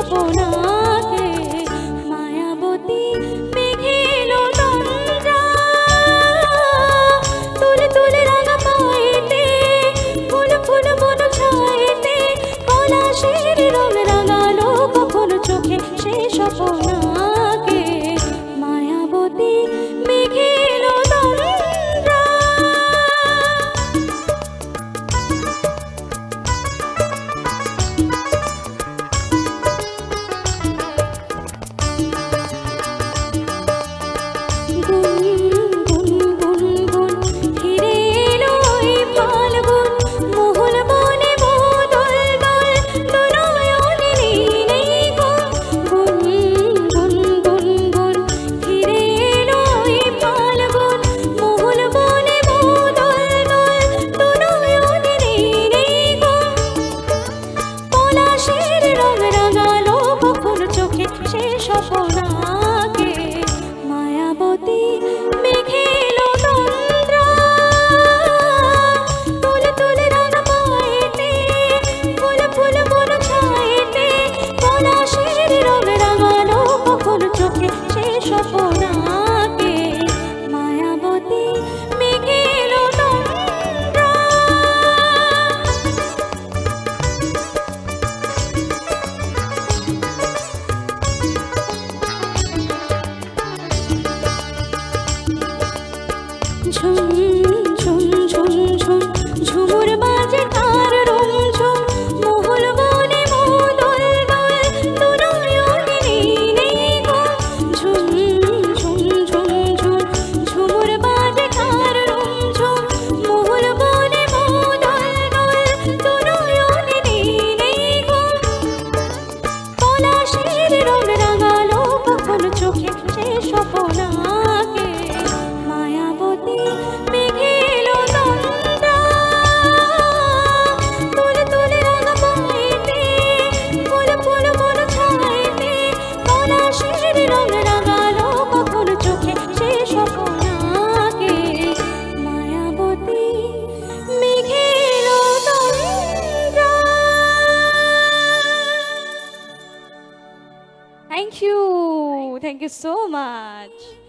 স্বপনাকে মায়াবতী মেঘেলো তন্দ্রা তুলে তুলে রাঙা পায়েতে ফুল ফুল বন ছায়েতে পলাশের রং রাঙালো কখনো চোখে সে স্বপনাকে মায়াবতী মেঘেলো তন্দ্রা সে স্বপনাকে মায়াবতী মেঘেলো তন্দ্রা তুলে তুলে রাঙা পায়েতে ফুল ফুল বন ছায়েতে পলাশের রং রাঙালো কখনো চোখে সে স্বপনাকে মায়াবতী মেঘেলো তন্দ্রা ঝুম ঝুম ঝুম ঝুম ঝুমুর বাজে তার রুমঝুম মহল বনে মোদল দল দুনয়নে নেই গো ঝুম ঝুম ঝুম ঝুম ঝুমুর বাজে তার রুমঝুম মহল বনে মোদল দল দুনয়নে নেই গো পলাশের রং রাঙালো কখনো চোখে সে স্বপনাকে মায়াবতী মেঘেলো তন্দ্রা তুলে তুলে রাঙা পায়েতে ফুল ফুল বন ছায়েতে পলাশের রং রাঙালো কখনো চোখে সে স্বপনাকে মায়াবতী মেঘেলো তন্দ্রা। Thank you so much.